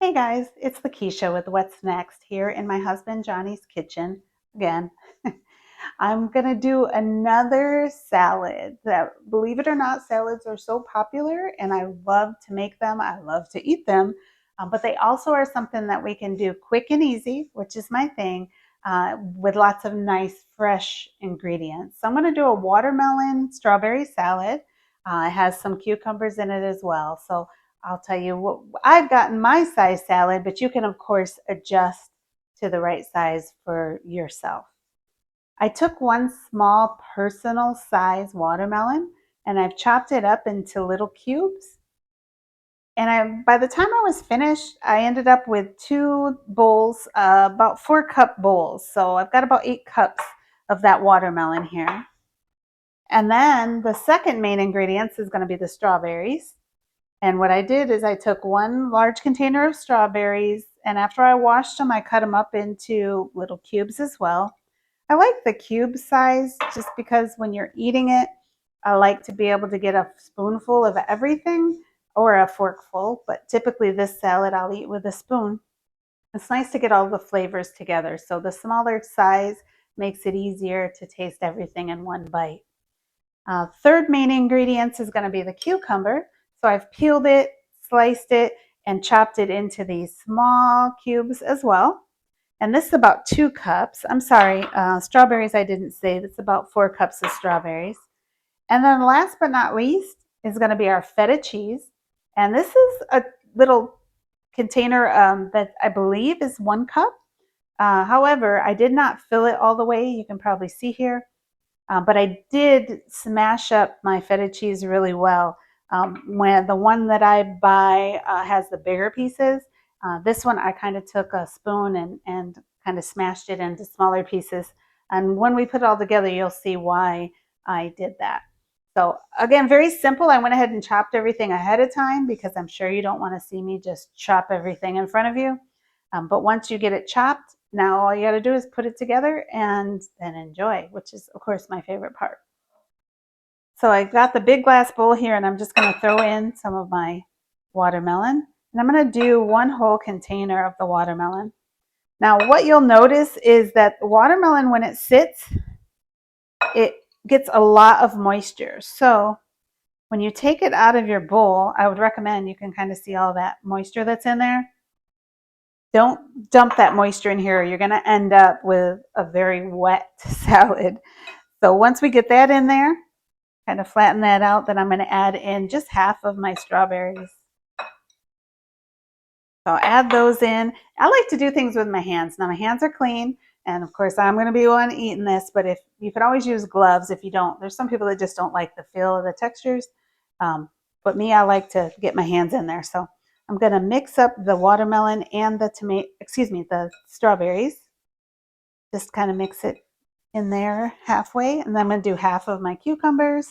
Hey guys, it's Lakeisha with What's Next here in my husband Johnny's kitchen again. I'm gonna do another salad that, believe it or not, salads are so popular and I love to make them. I love to eat them, but they also are something that we can do quick and easy, which is my thing, with lots of nice fresh ingredients. So I'm gonna do a watermelon strawberry salad. It has some cucumbers in it as well. So I'll tell you what I've gotten my size salad, but you can of course adjust to the right size for yourself. I took one small personal size watermelon and I've chopped it up into little cubes. And by the time I was finished, I ended up with two bowls, about 4 cup bowls. So I've got about 8 cups of that watermelon here. And then the second main ingredients is going to be the strawberries. And what I did is I took one large container of strawberries, and after I washed them, I cut them up into little cubes as well. I like the cube size just because when you're eating it, I like to be able to get a spoonful of everything or a forkful, but typically this salad I'll eat with a spoon. It's nice to get all the flavors together. So the smaller size makes it easier to taste everything in one bite. Third main ingredients is going to be the cucumber. So I've peeled it, sliced it, and chopped it into these small cubes as well. And this is about 2 cups. I'm sorry, strawberries I didn't say. It's about 4 cups of strawberries. And then last but not least is going to be our feta cheese. And this is a little container that I believe is 1 cup. However, I did not fill it all the way. You can probably see here. But I did smash up my feta cheese really well. When the one that I buy has the bigger pieces, this one I kind of took a spoon and kind of smashed it into smaller pieces. And when we put it all together, you'll see why I did that. So again, very simple. I went ahead and chopped everything ahead of time because I'm sure you don't want to see me just chop everything in front of you. But once you get it chopped, now all you got to do is put it together and then enjoy, which is, of course, my favorite part. So I got the big glass bowl here, and I'm just going to throw in some of my watermelon. And I'm going to do one whole container of the watermelon. Now, what you'll notice is that the watermelon, when it sits, it gets a lot of moisture. So when you take it out of your bowl, I would recommend, you can kind of see all that moisture that's in there. Don't dump that moisture in here. You're going to end up with a very wet salad. So once we get that in there, kind of flatten that out, then I'm going to add in just half of my strawberries. So I'll add those in. I like to do things with my hands. Now my hands are clean, and of course I'm going to be the one eating this, but if you could always use gloves if you don't. There's some people that just don't like the feel of the textures. But me, I like to get my hands in there. So I'm going to mix up the watermelon and the strawberries. Just kind of mix it in there halfway. And then I'm going to do half of my cucumbers.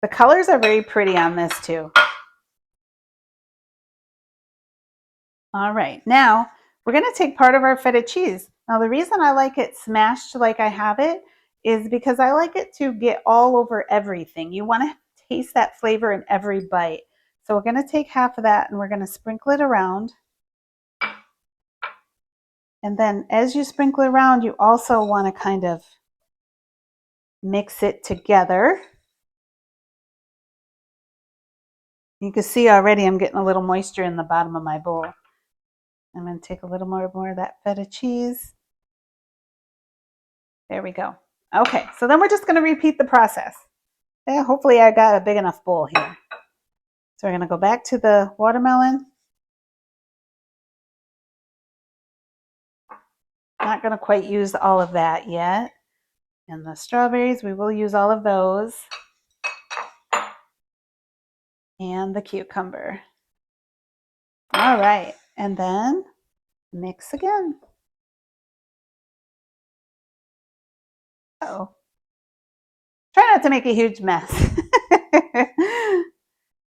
The colors are very pretty on this too. All right, now we're going to take part of our feta cheese. Now the reason I like it smashed like I have it is because I like it to get all over everything. You want to taste that flavor in every bite. So we're going to take half of that and we're going to sprinkle it around. And then as you sprinkle it around, you also want to kind of mix it together. You can see already I'm getting a little moisture in the bottom of my bowl. I'm going to take a little more of that feta cheese. There we go. Okay, so then we're just going to repeat the process. Yeah, hopefully I got a big enough bowl here. So we're going to go back to the watermelon. Not going to quite use all of that yet. And the strawberries, we will use all of those. And the cucumber. All right, and then mix again. Oh, try not to make a huge mess.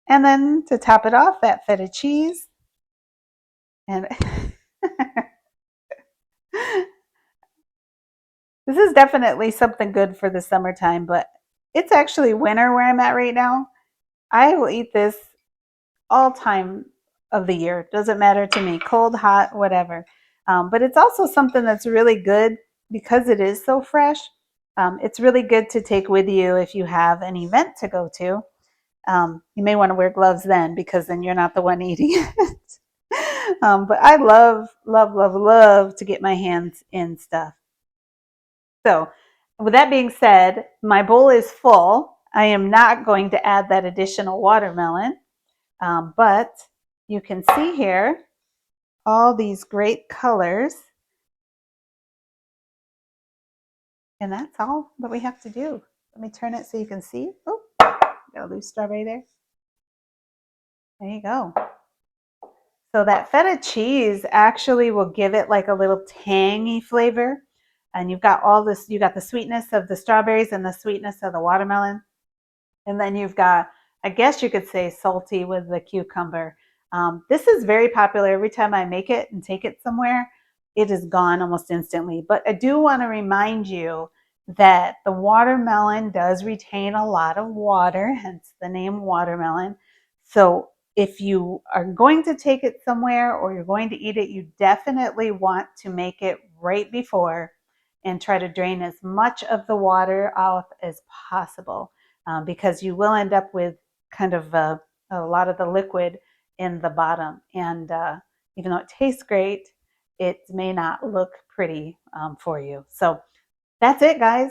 And then to top it off, that feta cheese. And this is definitely something good for the summertime, but it's actually winter where I'm at right now. I will eat this all time of the year. Doesn't matter to me, cold, hot, whatever. But it's also something that's really good because it is so fresh. It's really good to take with you if you have an event to go to. You may want to wear gloves then because then you're not the one eating it. But I love, love, love, love to get my hands in stuff. So, with that being said, my bowl is full. I am not going to add that additional watermelon, but you can see here all these great colors. And that's all that we have to do. Let me turn it so you can see. Oh, got a loose strawberry there. There you go. So that feta cheese actually will give it like a little tangy flavor. And you've got all this, you got the sweetness of the strawberries and the sweetness of the watermelon. And then you've got, I guess you could say salty with the cucumber. This is very popular. Every time I make it and take it somewhere, it is gone almost instantly. But I do want to remind you that the watermelon does retain a lot of water, hence the name watermelon. So if you are going to take it somewhere or you're going to eat it, you definitely want to make it right before and try to drain as much of the water out as possible, because you will end up with kind of a lot of the liquid in the bottom. And even though it tastes great, it may not look pretty for you. So that's it, guys.